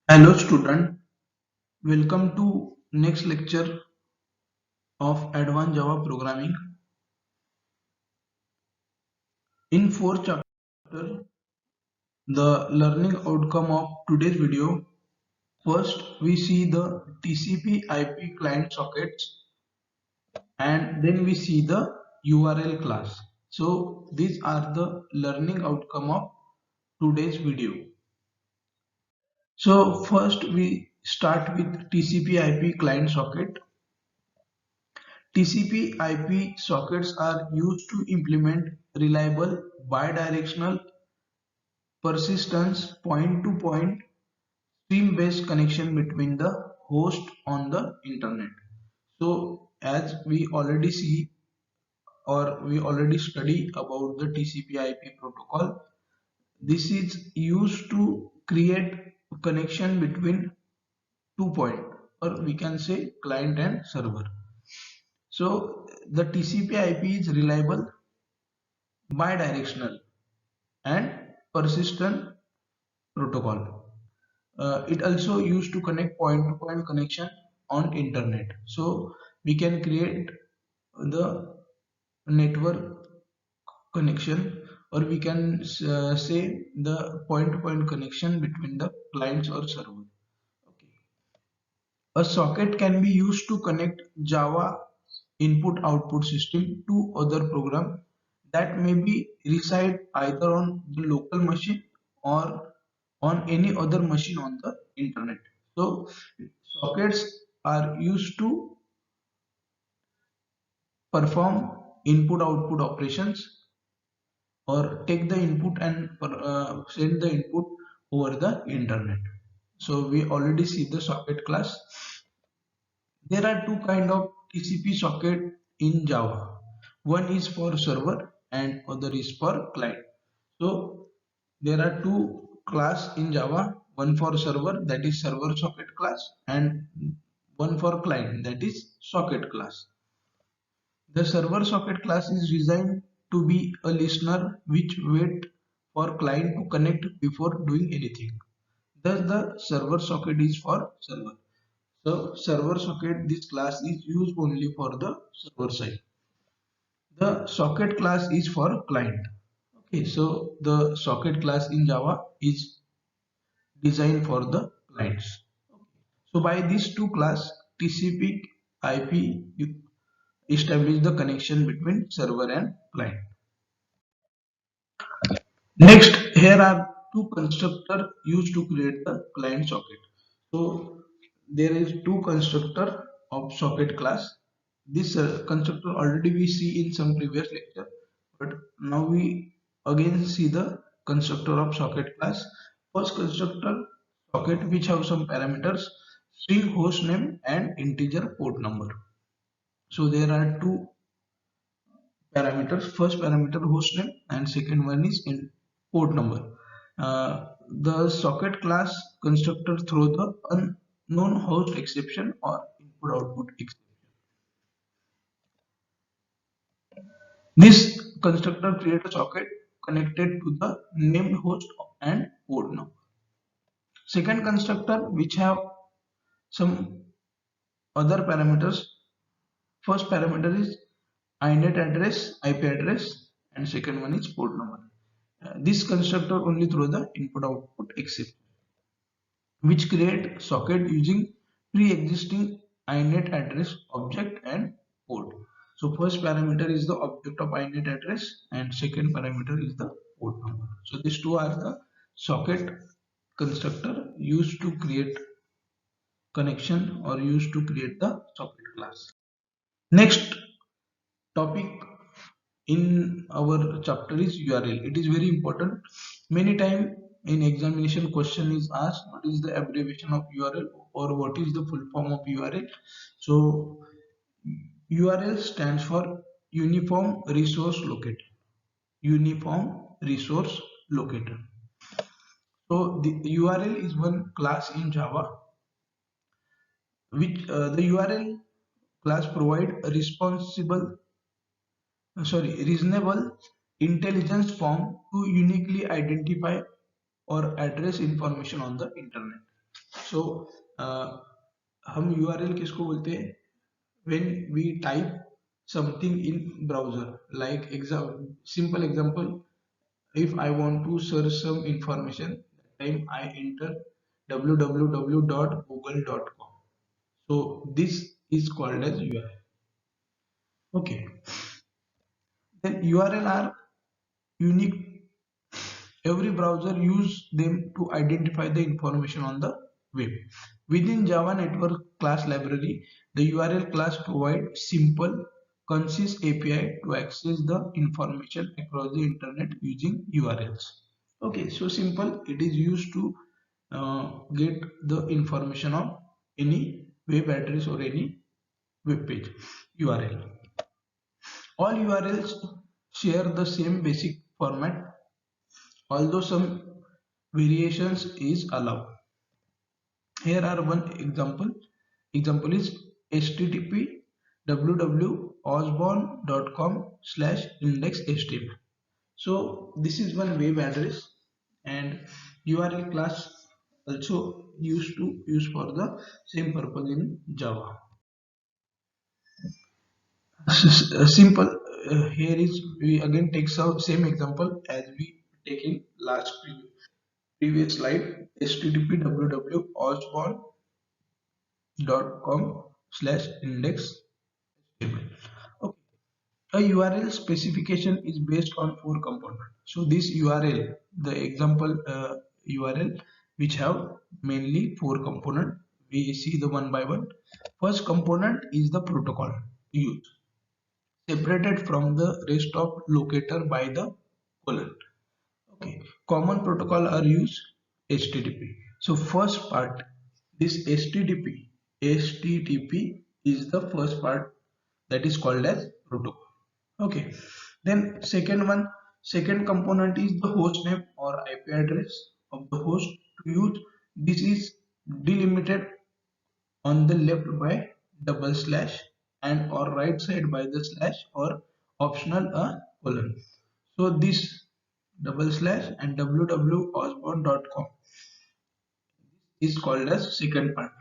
Hello student, welcome to next lecture of Advanced Java Programming. In fourth chapter, the learning outcome of today's video. First, we see the TCP IP client sockets and then we see the URL class. So these are the learning outcome of today's video. So first we start with TCP IP client socket. TCP/IP sockets are used to implement reliable bidirectional persistence point-to-point stream-based connection between the host on the internet. So as we already see or we already study about the TCP/IP protocol, this is used to create a connection between two points, or we can say client and server. So the TCP/IP is reliable, bidirectional and persistent protocol. It also used to connect point-to-point connection on internet. So we can create the network connection, or we can say the point-to-point connection between the clients or server. Okay. A socket can be used to connect Java input-output system to other program that may be reside either on the local machine or on any other machine on the internet. So sockets are used to perform input-output operations or take the input and send the input over the internet. So we already see the socket class. There are two kind of TCP socket in Java. One is for server and other is for client. So there are two class in Java, one for server, that is server socket class, and one for client, that is socket class. The server socket class is designed to be a listener which wait for client to connect before doing anything. Thus the server socket is for server. So server socket, this class is used only for the server side. The socket class is for client. Okay, so the socket class in Java is designed for the clients. So by these two class, TCP IP establish the connection between server and client. Next, here are two constructor used to create the client socket. So there is two constructor of socket class. This constructor already we see in some previous lecture, but now we again see the constructor of socket class. First constructor socket which have some parameters, string host name and integer port number. So there are two parameters. First parameter host name and second one is in port number. The socket class constructor throw the unknown host exception or input output exception. This constructor create a socket connected to the named host and port number. Second constructor which have some other parameters. First parameter is inet address, IP address, and second one is port number. This constructor only through the input output exception, which create socket using pre-existing inet address object and port. So first parameter is the object of inet address and second parameter is the port number. So these two are the socket constructor used to create connection or used to create the socket class. Next topic in our chapter is URL. It is very important. Many time in examination question is asked what is the abbreviation of URL or what is the full form of URL. So URL stands for Uniform Resource Locator. Uniform Resource Locator. So the URL is one class in Java which the URL class provide a reasonable intelligence form to uniquely identify or address information on the internet. सो हम URL किसको बोलते हैं? when we type something in browser, like simple example, if I want to search some information, that time I enter www.google.com. So this is called as URL. Okay, then URL are unique. Every browser use them to identify the information on the web. Within Java Network Class Library, the URL class provides simple, concise API to access the information across the internet using URLs. Okay, so simple. It is used to get the information on any web address or any web page URL. All URLs share the same basic format, although some variations is allowed. Here are one example. Example is http www.osborne.com/indexhtml. So this is one web address, and URL class also used to use for the same purpose in Java. Simple. Here is we again take some same example as we take in last previous slide. http www.osborne.com/index.html. Okay. A URL specification is based on four components. So this URL, the example URL, which have mainly four components. We see the one by one. First component is the protocol used, separated from the rest of locator by the colon. Okay, common protocol are used HTTP. So first part, this HTTP is the first part, that is called as protocol. Okay, then second component is the host name or IP address of the host to use. This is delimited on the left by double slash and or right side by the slash or optional a colon. So this double slash and www.osborne.com is called as second part,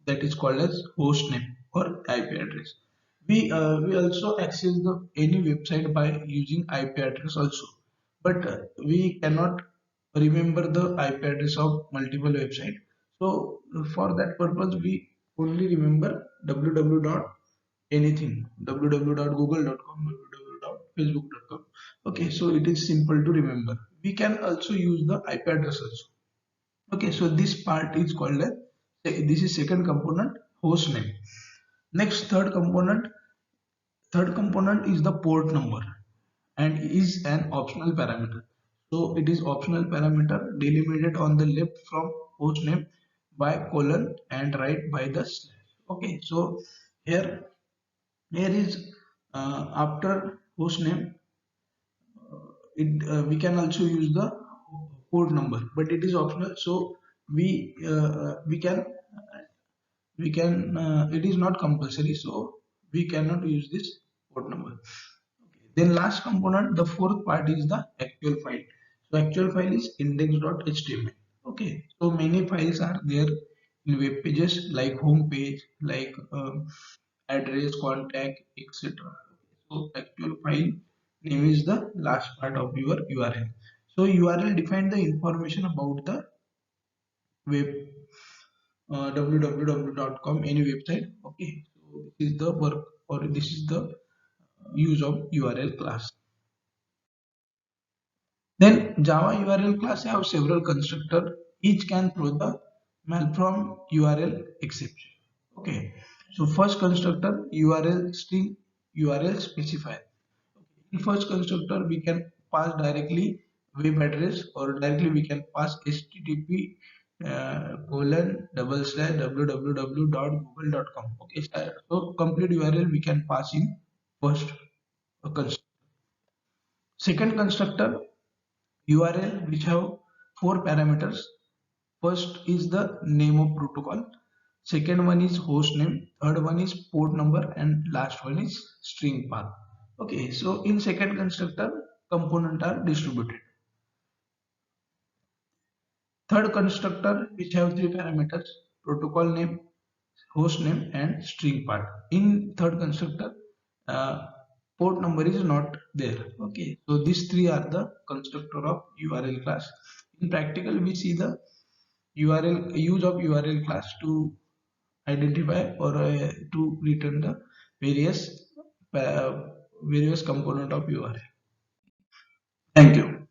that is called as host name or IP address. We also access the any website by using IP address also, but we cannot remember the IP address of multiple website. So for that purpose we only remember www dot anything, www.google.com, www.facebook.com. Okay, so it is simple to remember. We can also use the IP address also. Okay, so this part is called as, this is second component, host name. Next, third component is the port number and is an optional parameter. So it is optional parameter delimited on the left from host name by colon and right by the slash. Okay, so here here is after host name, we can also use the port number, but it is optional. So we can it is not compulsory, so we cannot use this port number. Okay. Then last component, the fourth part is the actual file. So actual file is index.html. Okay, so many files are there in web pages, like home page, like address, contact, etc. So actual file name is the last part of your URL. So URL define the information about the web, www.com, any website. Okay, so this is the work, or this is the use of URL class. Then Java URL class have several constructors. Each can throw the malform URL exception. Okay, so first constructor URL string URL specifier. In first constructor we can pass directly web address, or directly we can pass http colon double slash www.google.com. Okay, so complete URL we can pass in first constructor. Second constructor URL which have four parameters. First is the name of protocol, second one is host name, third one is port number, and last one is string path. Okay, so in second constructor component are distributed. Third constructor which have three parameters: protocol name, host name, and string part. In third constructor, port number is not there. Okay, so these three are the constructor of URL class. In practical, we see the URL use of URL class to identify or to return the various uh, various component of URL. Thank you.